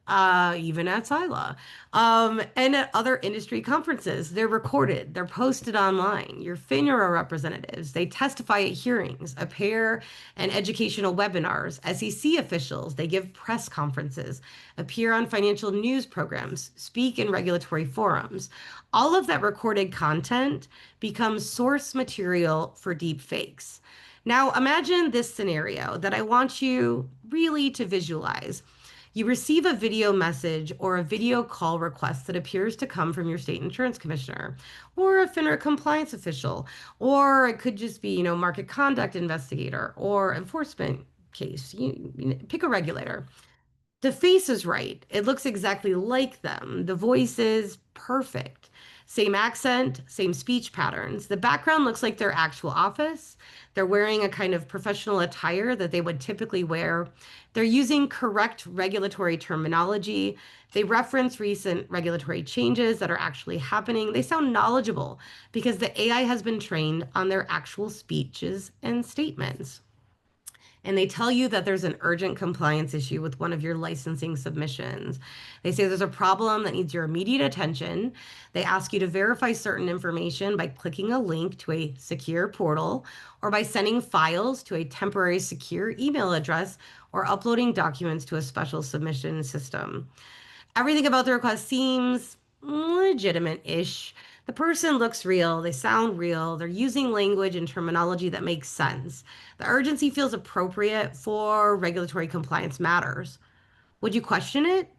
even at SILA, and at other industry conferences. They're recorded, they're posted online. Your FINRA representatives, they testify at hearings, appear in educational webinars. SEC officials, they give press conferences, appear on financial news programs, speak in regulatory forums. All of that recorded content becomes source material for deep fakes. Now, imagine this scenario that I want you really to visualize. You receive a video message or a video call request that appears to come from your state insurance commissioner or a FINRA compliance official, or it could just be, market conduct investigator or enforcement case. Pick a regulator. The face is right. It looks exactly like them. The voice is perfect. Same accent, same speech patterns. The background looks like their actual office. They're wearing a kind of professional attire that they would typically wear. They're using correct regulatory terminology. They reference recent regulatory changes that are actually happening. They sound knowledgeable because the AI has been trained on their actual speeches and statements, and they tell you that there's an urgent compliance issue with one of your licensing submissions. They say there's a problem that needs your immediate attention. They ask you to verify certain information by clicking a link to a secure portal or by sending files to a temporary secure email address or uploading documents to a special submission system. Everything about the request seems legitimate-ish. The person looks real, they sound real, they're using language and terminology that makes sense. The urgency feels appropriate for regulatory compliance matters. Would you question it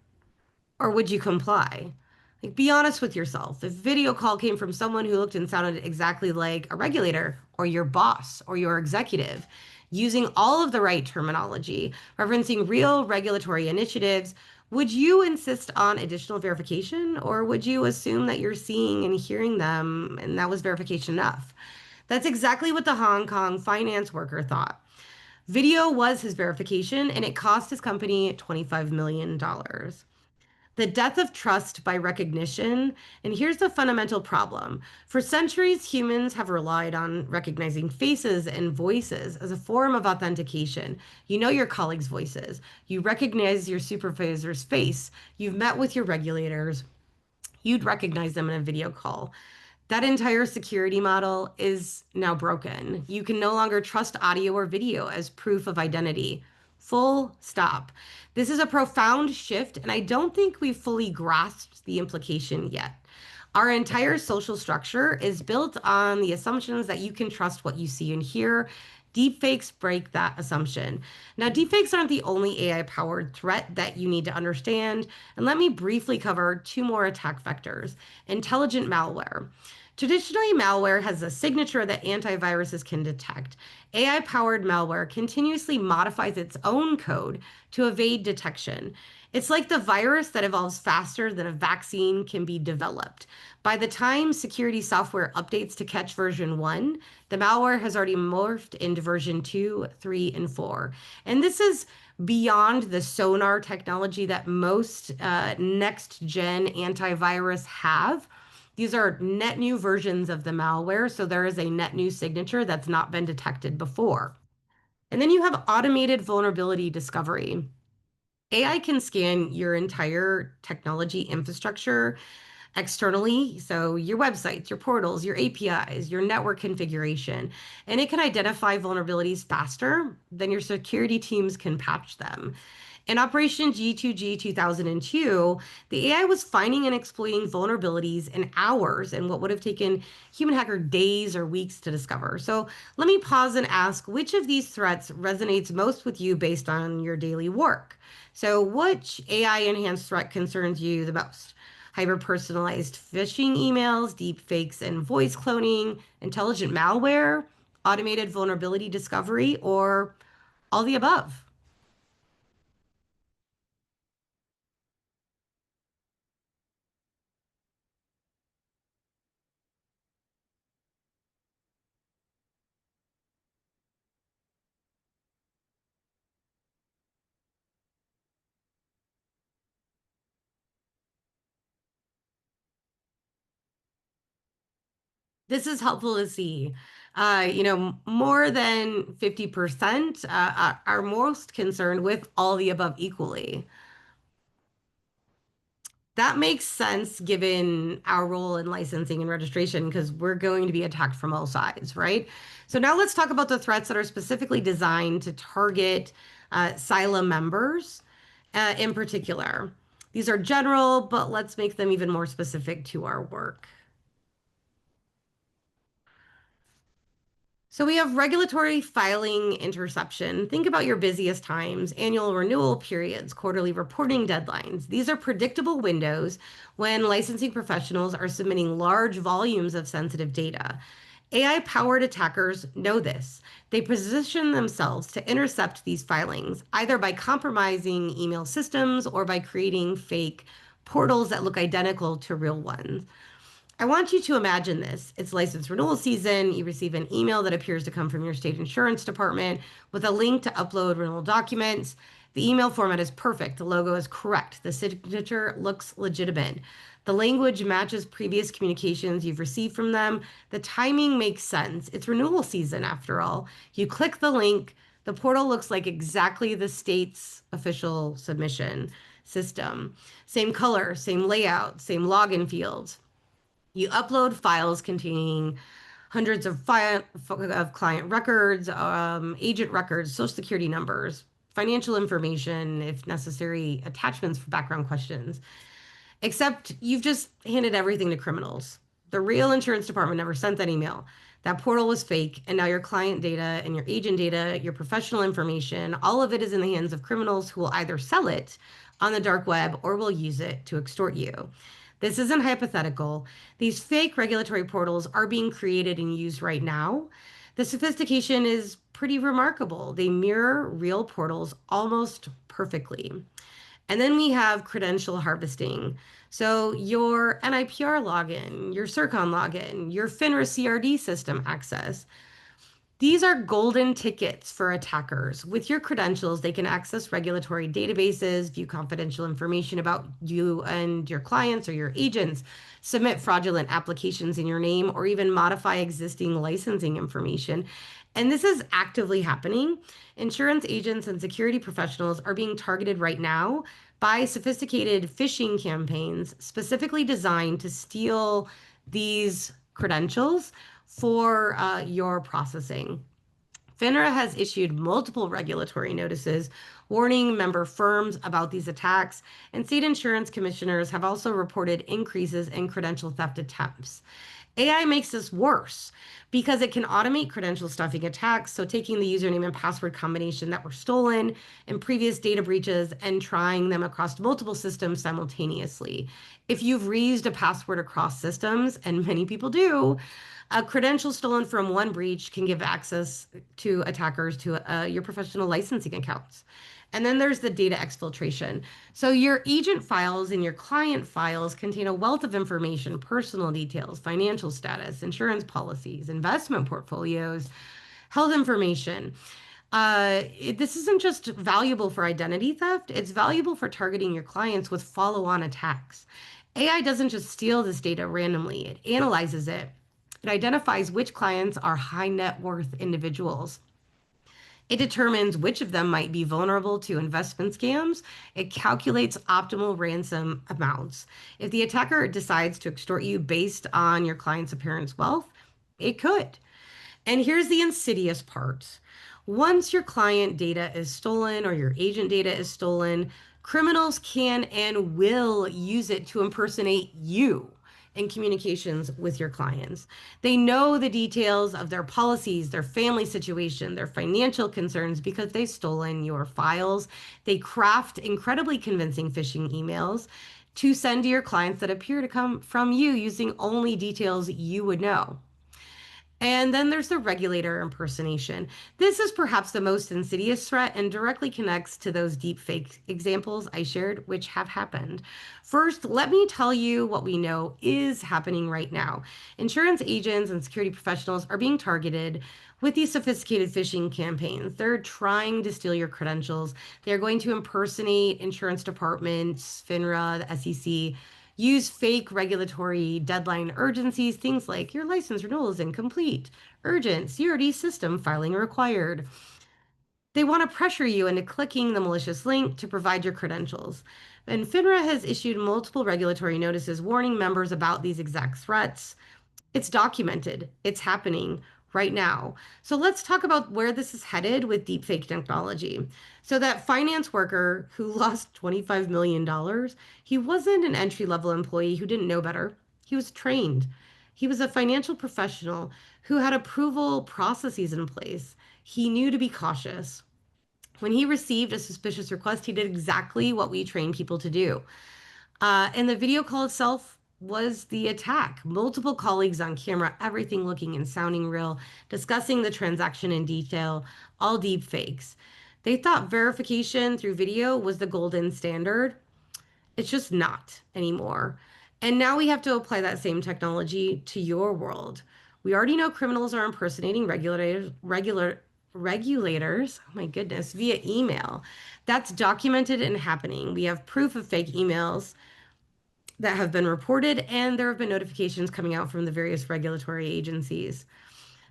or would you comply? Like, be honest with yourself. If video call came from someone who looked and sounded exactly like a regulator or your boss or your executive, using all of the right terminology, referencing real regulatory initiatives, would you insist on additional verification or would you assume that you're seeing and hearing them and that was verification enough? That's exactly what the Hong Kong finance worker thought. Video was his verification and it cost his company $25 million. The death of trust by recognition. And here's the fundamental problem. For centuries, humans have relied on recognizing faces and voices as a form of authentication. You know your colleagues' voices. You recognize your supervisor's face. You've met with your regulators. You'd recognize them in a video call. That entire security model is now broken. You can no longer trust audio or video as proof of identity. Full stop. This is a profound shift, and I don't think we've fully grasped the implication yet. Our entire social structure is built on the assumptions that you can trust what you see and hear. Deepfakes break that assumption. Now, deepfakes aren't the only AI-powered threat that you need to understand, and let me briefly cover two more attack vectors. Intelligent malware. Traditionally, malware has a signature that antiviruses can detect. AI-powered malware continuously modifies its own code to evade detection. It's like the virus that evolves faster than a vaccine can be developed. By the time security software updates to catch version 1, the malware has already morphed into version 2, 3, and 4. And this is beyond the sonar technology that most next-gen antivirus have. These are net new versions of the malware, so there is a net new signature that's not been detected before. And then you have automated vulnerability discovery. AI can scan your entire technology infrastructure externally, so your websites, your portals, your APIs, your network configuration, and it can identify vulnerabilities faster than your security teams can patch them. In Operation G2G 2002, the AI was finding and exploiting vulnerabilities in hours and what would have taken human hacker days or weeks to discover. So let me pause and ask, which of these threats resonates most with you based on your daily work? So which AI enhanced threat concerns you the most? Hyper-personalized phishing emails, deepfakes and voice cloning, intelligent malware, automated vulnerability discovery, or all the above? This is helpful to see. More than 50% are most concerned with all the above equally. That makes sense given our role in licensing and registration because we're going to be attacked from all sides, right? So now let's talk about the threats that are specifically designed to target SILA members in particular. These are general, but let's make them even more specific to our work. So we have regulatory filing interception. Think about your busiest times, annual renewal periods, quarterly reporting deadlines. These are predictable windows when licensing professionals are submitting large volumes of sensitive data. AI-powered attackers know this. They position themselves to intercept these filings, either by compromising email systems or by creating fake portals that look identical to real ones. I want you to imagine this. It's license renewal season. You receive an email that appears to come from your state insurance department with a link to upload renewal documents. The email format is perfect. The logo is correct. The signature looks legitimate. The language matches previous communications you've received from them. The timing makes sense. It's renewal season after all. You click the link. The portal looks like exactly the state's official submission system. Same color, same layout, same login fields. You upload files containing hundreds of client records, agent records, social security numbers, financial information, if necessary, attachments for background questions. Except you've just handed everything to criminals. The real insurance department never sent that email. That portal was fake, and now your client data and your agent data, your professional information, all of it is in the hands of criminals who will either sell it on the dark web or will use it to extort you. This isn't hypothetical. These fake regulatory portals are being created and used right now. The sophistication is pretty remarkable. They mirror real portals almost perfectly. And then we have credential harvesting. So your NIPR login, your CIRCON login, your FINRA CRD system access. These are golden tickets for attackers. With your credentials, they can access regulatory databases, view confidential information about you and your clients or your agents, submit fraudulent applications in your name, or even modify existing licensing information. And this is actively happening. Insurance agents and security professionals are being targeted right now by sophisticated phishing campaigns specifically designed to steal these credentials for your processing. FINRA has issued multiple regulatory notices warning member firms about these attacks, and state insurance commissioners have also reported increases in credential theft attempts. AI makes this worse because it can automate credential stuffing attacks, so taking the username and password combination that were stolen in previous data breaches and trying them across multiple systems simultaneously. If you've reused a password across systems, and many people do, a credential stolen from one breach can give access to attackers to your professional licensing accounts. And then there's the data exfiltration. So your agent files and your client files contain a wealth of information, personal details, financial status, insurance policies, investment portfolios, health information. This isn't just valuable for identity theft, it's valuable for targeting your clients with follow-on attacks. AI doesn't just steal this data randomly, it analyzes it. It identifies which clients are high net worth individuals. It determines which of them might be vulnerable to investment scams. It calculates optimal ransom amounts. If the attacker decides to extort you based on your client's apparent wealth, it could. And here's the insidious part. Once your client data is stolen or your agent data is stolen, criminals can and will use it to impersonate you in communications with your clients. They know the details of their policies, their family situation, their financial concerns because they've stolen your files. They craft incredibly convincing phishing emails to send to your clients that appear to come from you using only details you would know. And then there's the regulator impersonation. This is perhaps the most insidious threat and directly connects to those deepfake examples I shared, which have happened. First, let me tell you what we know is happening right now. Insurance agents and security professionals are being targeted with these sophisticated phishing campaigns. They're trying to steal your credentials. They're going to impersonate insurance departments, FINRA, the SEC, use fake regulatory deadline urgencies, things like your license renewal is incomplete, urgent, CRD system filing required. They want to pressure you into clicking the malicious link to provide your credentials. And FINRA has issued multiple regulatory notices warning members about these exact threats. It's documented. It's happening right now. So let's talk about where this is headed with deepfake technology. So that finance worker who lost $25 million, he wasn't an entry-level employee who didn't know better. He was trained. He was a financial professional who had approval processes in place. He knew to be cautious. When he received a suspicious request, he did exactly what we train people to do. And the video call itself was the attack. Multiple colleagues on camera, everything looking and sounding real, discussing the transaction in detail, all deep fakes. They thought verification through video was the golden standard. It's just not anymore. And now we have to apply that same technology to your world. We already know criminals are impersonating regulators, oh my goodness, via email. That's documented and happening. We have proof of fake emails that have been reported, and there have been notifications coming out from the various regulatory agencies.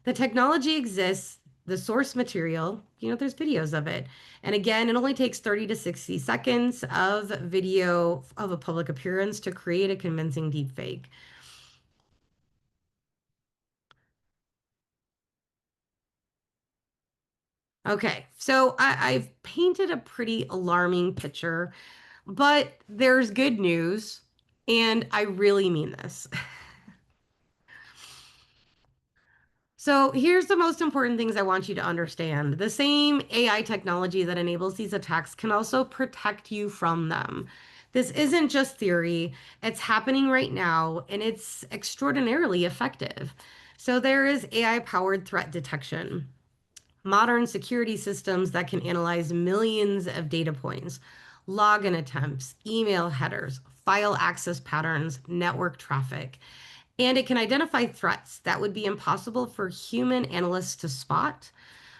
The technology exists, the source material, there's videos of it. And again, it only takes 30 to 60 seconds of video of a public appearance to create a convincing deepfake. Okay, so I've painted a pretty alarming picture, but there's good news, and I really mean this. So here's the most important things I want you to understand. The same AI technology that enables these attacks can also protect you from them. This isn't just theory, it's happening right now, and it's extraordinarily effective. So there is AI-powered threat detection, modern security systems that can analyze millions of data points, login attempts, email headers, file access patterns, network traffic. And it can identify threats that would be impossible for human analysts to spot.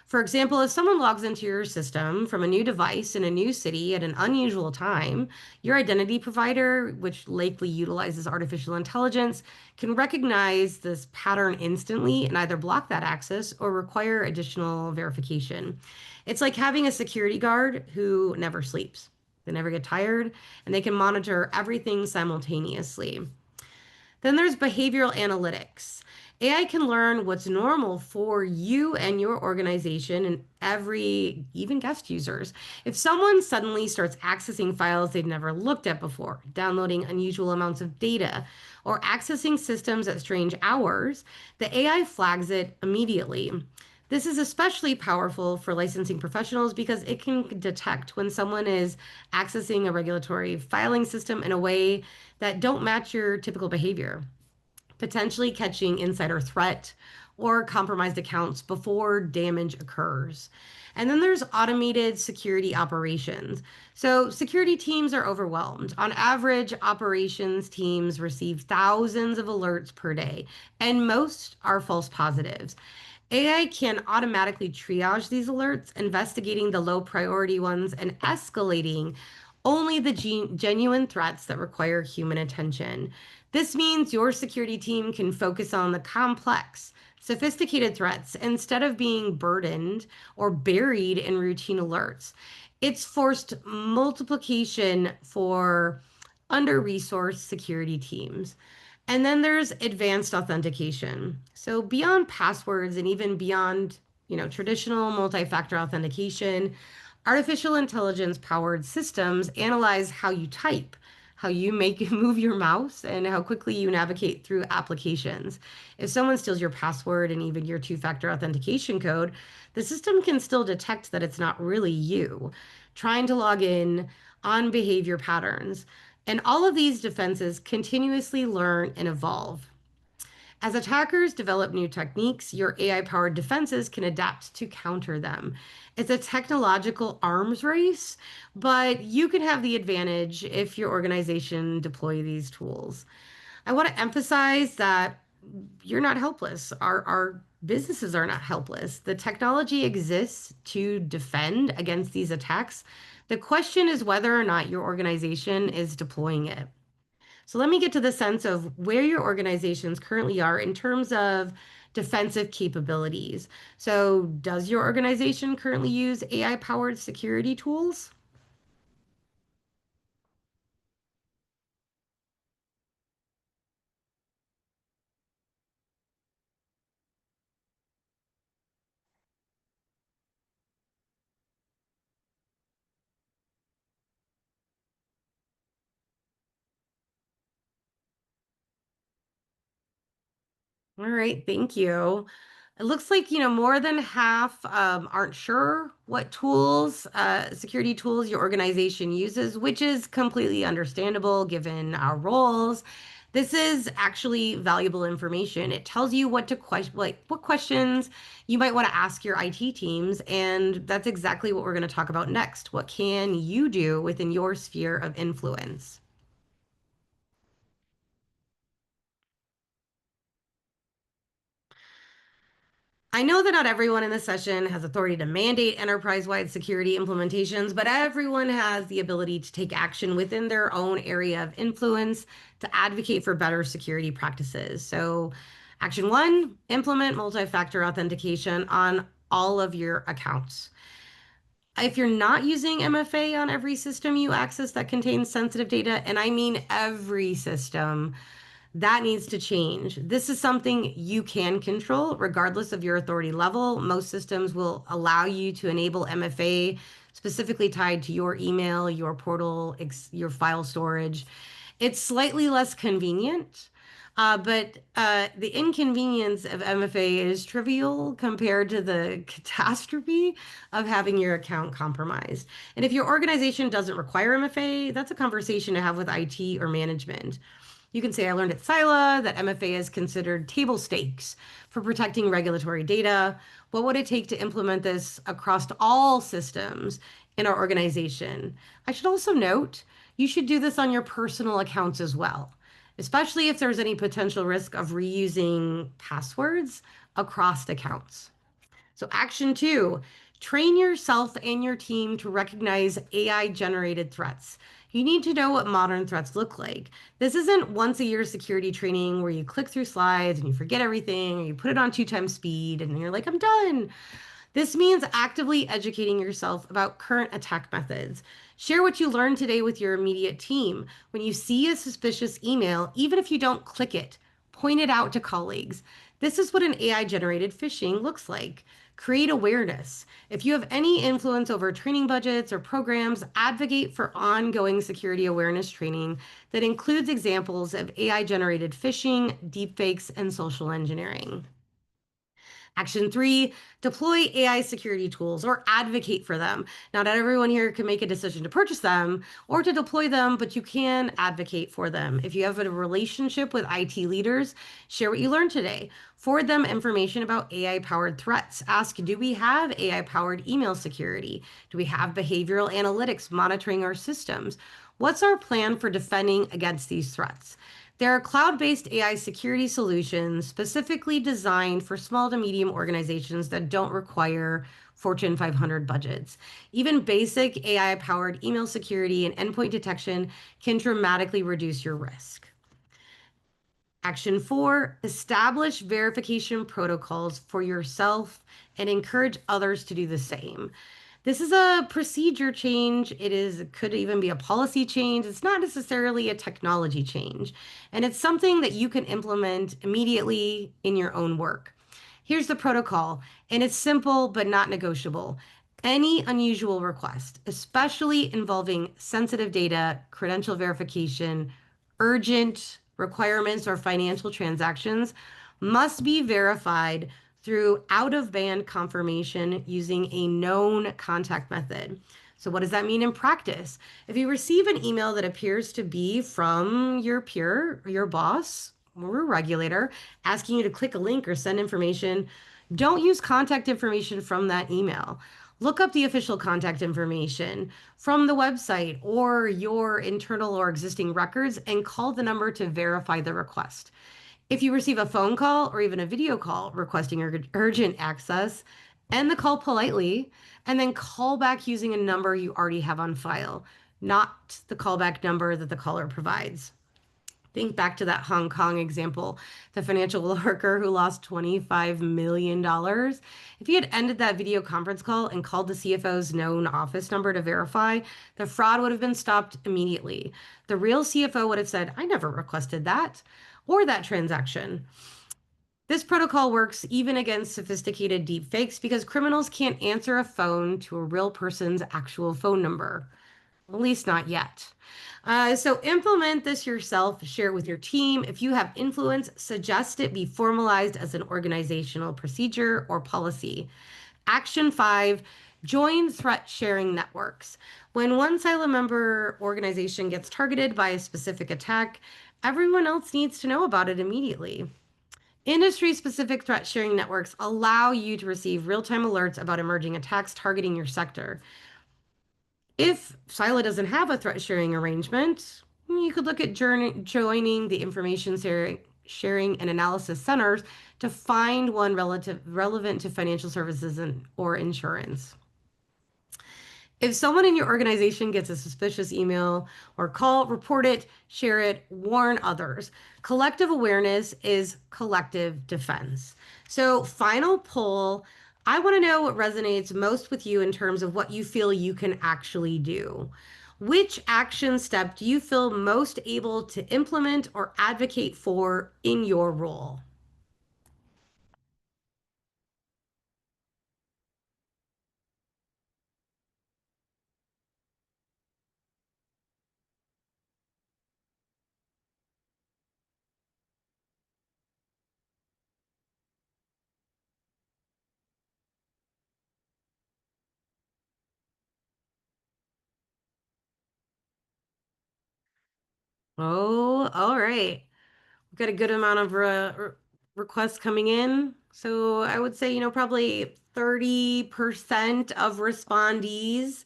For example, if someone logs into your system from a new device in a new city at an unusual time, your identity provider, which likely utilizes artificial intelligence, can recognize this pattern instantly and either block that access or require additional verification. It's like having a security guard who never sleeps. They never get tired, and they can monitor everything simultaneously. Then there's behavioral analytics. AI can learn what's normal for you and your organization and even guest users. If someone suddenly starts accessing files they've never looked at before, downloading unusual amounts of data, or accessing systems at strange hours, the AI flags it immediately. This is especially powerful for licensing professionals because it can detect when someone is accessing a regulatory filing system in a way that don't match your typical behavior, potentially catching insider threat or compromised accounts before damage occurs. And then there's automated security operations. So security teams are overwhelmed. On average, operations teams receive thousands of alerts per day, and most are false positives. AI can automatically triage these alerts, investigating the low priority ones and escalating only the genuine threats that require human attention. This means your security team can focus on the complex, sophisticated threats instead of being burdened or buried in routine alerts. It's forced multiplication for under-resourced security teams. And then there's advanced authentication. So beyond passwords and even beyond, traditional multi-factor authentication, artificial intelligence powered systems analyze how you type, how you move your mouse, and how quickly you navigate through applications. If someone steals your password and even your two-factor authentication code, the system can still detect that it's not really you trying to log in on behavior patterns. And all of these defenses continuously learn and evolve. As attackers develop new techniques, your AI powered defenses can adapt to counter them. It's a technological arms race, but you can have the advantage if your organization deploy these tools. I want to emphasize that you're not helpless. Our businesses are not helpless. The technology exists to defend against these attacks. The question is whether or not your organization is deploying it. So let me get to the sense of where your organizations currently are in terms of defensive capabilities. So, does your organization currently use AI powered security tools? All right, thank you. It looks like, more than half aren't sure what tools, security tools your organization uses, which is completely understandable given our roles. This is actually valuable information. It tells you what to question, like what questions you might want to ask your IT teams, and that's exactly what we're going to talk about next. What can you do within your sphere of influence? I know that not everyone in this session has authority to mandate enterprise-wide security implementations, but everyone has the ability to take action within their own area of influence to advocate for better security practices. So, action one, implement multi-factor authentication on all of your accounts. If you're not using MFA on every system you access that contains sensitive data, and I mean every system, that needs to change. This is something you can control regardless of your authority level. Most systems will allow you to enable MFA specifically tied to your email, your portal, your file storage. It's slightly less convenient, but the inconvenience of MFA is trivial compared to the catastrophe of having your account compromised. And if your organization doesn't require MFA, that's a conversation to have with IT or management. You can say, I learned at SILA that MFA is considered table stakes for protecting regulatory data. What would it take to implement this across all systems in our organization? I should also note, you should do this on your personal accounts as well, especially if there's any potential risk of reusing passwords across accounts. So, action two, train yourself and your team to recognize AI generated threats. You need to know what modern threats look like. This isn't once a year security training where you click through slides and you forget everything, or you put it on 2 times speed and then you're like, I'm done. This means actively educating yourself about current attack methods. Share what you learned today with your immediate team. When you see a suspicious email, even if you don't click it, point it out to colleagues. This is what an AI generated phishing looks like. Create awareness. If you have any influence over training budgets or programs, advocate for ongoing security awareness training that includes examples of AI generated phishing, deepfakes, and social engineering. Action three, deploy AI security tools or advocate for them. Not everyone here can make a decision to purchase them or to deploy them, but you can advocate for them. If you have a relationship with IT leaders, share what you learned today. Forward them information about AI powered threats. Ask, do we have AI powered email security? Do we have behavioral analytics monitoring our systems? What's our plan for defending against these threats? There are cloud-based AI security solutions specifically designed for small to medium organizations that don't require Fortune 500 budgets. Even basic AI-powered email security and endpoint detection can dramatically reduce your risk. Action 4, establish verification protocols for yourself and encourage others to do the same. This is a procedure change. It could even be a policy change. It's not necessarily a technology change. And it's something that you can implement immediately in your own work. Here's the protocol, and it's simple but not negotiable. Any unusual request, especially involving sensitive data, credential verification, urgent requirements, or financial transactions, must be verified through out-of-band confirmation using a known contact method. So what does that mean in practice? If you receive an email that appears to be from your peer, your boss, or a regulator, asking you to click a link or send information, don't use contact information from that email. Look up the official contact information from the website or your internal or existing records and call the number to verify the request. If you receive a phone call or even a video call requesting urgent access, end the call politely and then call back using a number you already have on file, not the callback number that the caller provides. Think back to that Hong Kong example, the financial worker who lost $25 million. If he had ended that video conference call and called the CFO's known office number to verify, the fraud would have been stopped immediately. The real CFO would have said, I never requested that or that transaction. This protocol works even against sophisticated deepfakes because criminals can't answer a phone to a real person's actual phone number, at least not yet. So implement this yourself, share it with your team. If you have influence, suggest it be formalized as an organizational procedure or policy. Action 5, join threat sharing networks. When one SILA member organization gets targeted by a specific attack, everyone else needs to know about it immediately. Industry-specific threat sharing networks allow you to receive real-time alerts about emerging attacks targeting your sector. If SILA doesn't have a threat sharing arrangement, you could look at joining the information sharing and analysis centers to find one relevant to financial services or insurance. If someone in your organization gets a suspicious email or call, report it, share it, warn others. Collective awareness is collective defense. So, final poll. I want to know what resonates most with you in terms of what you feel you can actually do. Which action step do you feel most able to implement or advocate for in your role? Oh, all right. We've got a good amount of requests coming in. So I would say, probably 30% of respondees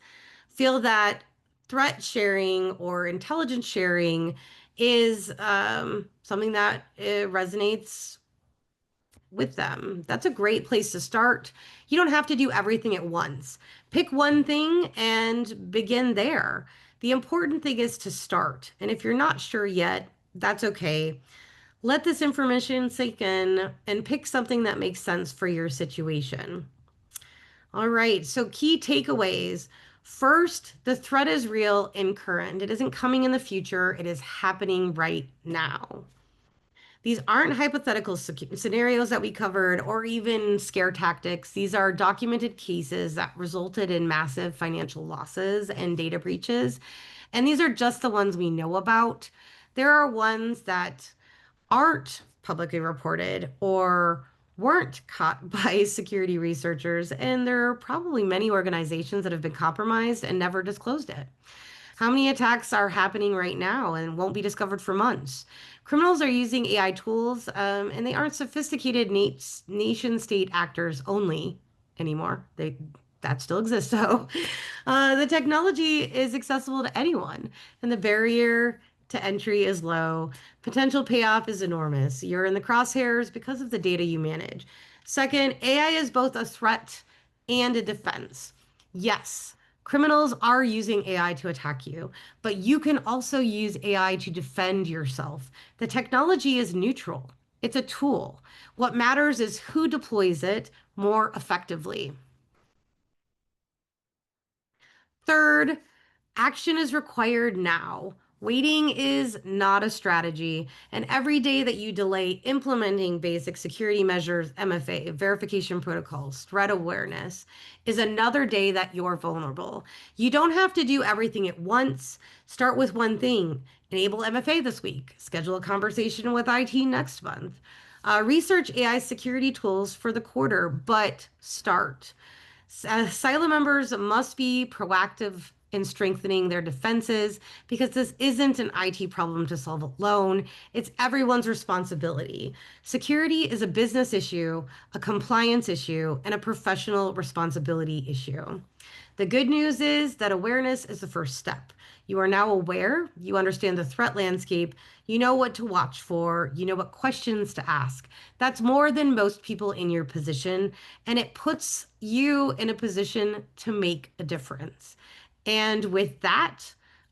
feel that threat sharing or intelligence sharing is something that resonates with them. That's a great place to start. You don't have to do everything at once. Pick one thing and begin there. The important thing is to start. And if you're not sure yet, that's okay. Let this information sink in and pick something that makes sense for your situation. All right, so key takeaways. First, the threat is real and current. It isn't coming in the future, it is happening right now. These aren't hypothetical scenarios that we covered or even scare tactics. These are documented cases that resulted in massive financial losses and data breaches. And these are just the ones we know about. There are ones that aren't publicly reported or weren't caught by security researchers. And there are probably many organizations that have been compromised and never disclosed it. How many attacks are happening right now and won't be discovered for months? Criminals are using AI tools, and they aren't sophisticated nation state actors only anymore. That still exists, though. The technology is accessible to anyone, and the barrier to entry is low. Potential payoff is enormous. You're in the crosshairs because of the data you manage. Second, AI is both a threat and a defense. Yes, criminals are using AI to attack you, but you can also use AI to defend yourself. The technology is neutral, it's a tool. What matters is who deploys it more effectively. Third, action is required now. Waiting is not a strategy, and every day that you delay implementing basic security measures, MFA, verification protocols, threat awareness, is another day that you're vulnerable. You don't have to do everything at once. Start with one thing. Enable MFA this week. Schedule a conversation with IT next month. Research AI security tools for the quarter, but start. SILA members must be proactive in strengthening their defenses because this isn't an IT problem to solve alone. It's everyone's responsibility. Security is a business issue, a compliance issue, and a professional responsibility issue. The good news is that awareness is the first step. You are now aware, you understand the threat landscape, you know what to watch for, you know what questions to ask. That's more than most people in your position, and it puts you in a position to make a difference. And with that,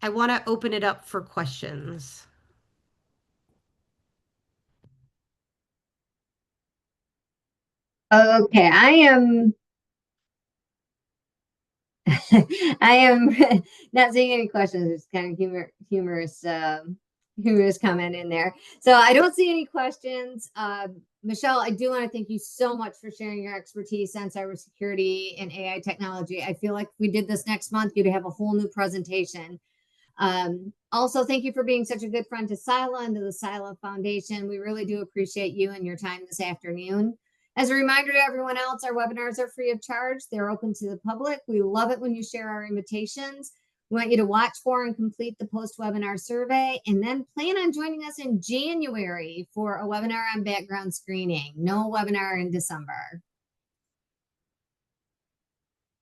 I want to open it up for questions. Okay, I am not seeing any questions. It's kind of humorous comment in there. So I don't see any questions. Michelle, I do want to thank you so much for sharing your expertise on cybersecurity and AI technology. I feel like if we did this next month, you'd have a whole new presentation. Also, thank you for being such a good friend to SILA and to the SILA Foundation. We really do appreciate you and your time this afternoon. As a reminder to everyone else, our webinars are free of charge. They're open to the public. We love it when you share our invitations. We want you to watch for and complete the post-webinar survey, and then plan on joining us in January for a webinar on background screening. No webinar in December.